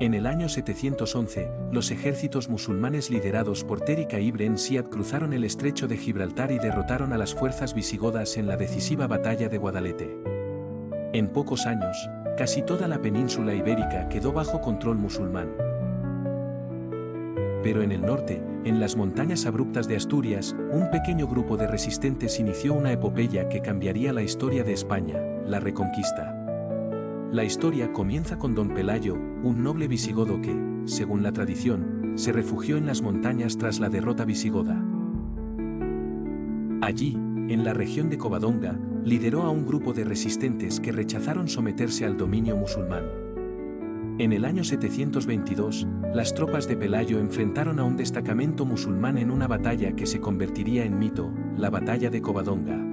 En el año 711, los ejércitos musulmanes liderados por Tariq ibn Ziyad cruzaron el estrecho de Gibraltar y derrotaron a las fuerzas visigodas en la decisiva batalla de Guadalete. En pocos años, casi toda la península ibérica quedó bajo control musulmán. Pero en el norte, en las montañas abruptas de Asturias, un pequeño grupo de resistentes inició una epopeya que cambiaría la historia de España, la Reconquista. La historia comienza con don Pelayo, un noble visigodo que, según la tradición, se refugió en las montañas tras la derrota visigoda. Allí, en la región de Covadonga, lideró a un grupo de resistentes que rechazaron someterse al dominio musulmán. En el año 722, las tropas de Pelayo enfrentaron a un destacamento musulmán en una batalla que se convertiría en mito, la batalla de Covadonga.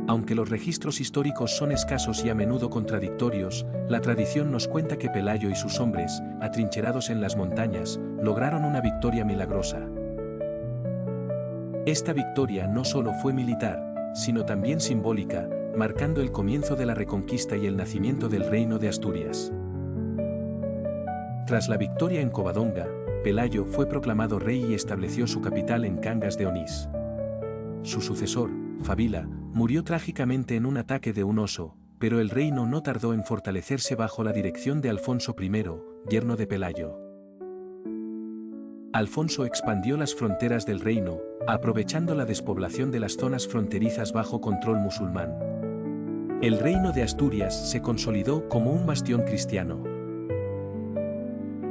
Aunque los registros históricos son escasos y a menudo contradictorios, la tradición nos cuenta que Pelayo y sus hombres, atrincherados en las montañas, lograron una victoria milagrosa. Esta victoria no solo fue militar, sino también simbólica, marcando el comienzo de la Reconquista y el nacimiento del Reino de Asturias. Tras la victoria en Covadonga, Pelayo fue proclamado rey y estableció su capital en Cangas de Onís. Su sucesor, Fabila, murió trágicamente en un ataque de un oso, pero el reino no tardó en fortalecerse bajo la dirección de Alfonso I, yerno de Pelayo. Alfonso expandió las fronteras del reino, aprovechando la despoblación de las zonas fronterizas bajo control musulmán. El reino de Asturias se consolidó como un bastión cristiano.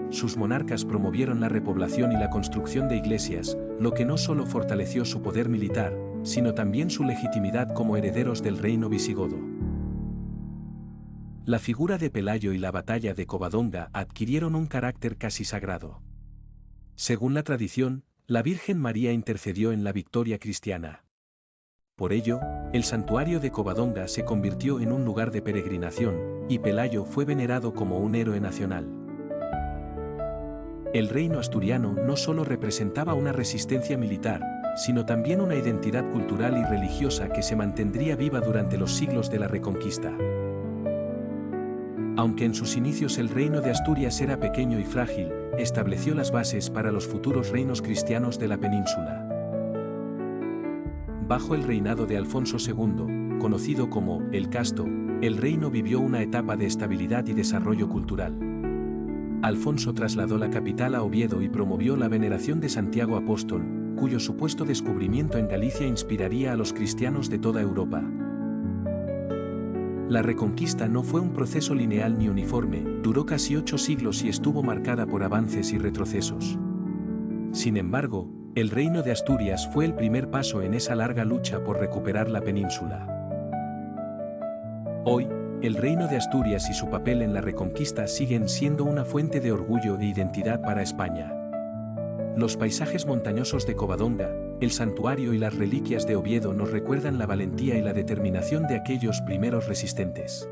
Sus monarcas promovieron la repoblación y la construcción de iglesias, lo que no solo fortaleció su poder militar, sino también su legitimidad como herederos del reino visigodo. La figura de Pelayo y la batalla de Covadonga adquirieron un carácter casi sagrado. Según la tradición, la Virgen María intercedió en la victoria cristiana. Por ello, el santuario de Covadonga se convirtió en un lugar de peregrinación, y Pelayo fue venerado como un héroe nacional. El reino asturiano no solo representaba una resistencia militar, sino también una identidad cultural y religiosa que se mantendría viva durante los siglos de la Reconquista. Aunque en sus inicios el reino de Asturias era pequeño y frágil, estableció las bases para los futuros reinos cristianos de la península. Bajo el reinado de Alfonso II, conocido como el Casto, el reino vivió una etapa de estabilidad y desarrollo cultural. Alfonso trasladó la capital a Oviedo y promovió la veneración de Santiago Apóstol, cuyo supuesto descubrimiento en Galicia inspiraría a los cristianos de toda Europa. La Reconquista no fue un proceso lineal ni uniforme, duró casi 8 siglos y estuvo marcada por avances y retrocesos. Sin embargo, el Reino de Asturias fue el primer paso en esa larga lucha por recuperar la península. Hoy, el Reino de Asturias y su papel en la Reconquista siguen siendo una fuente de orgullo e identidad para España. Los paisajes montañosos de Covadonga, el santuario y las reliquias de Oviedo nos recuerdan la valentía y la determinación de aquellos primeros resistentes.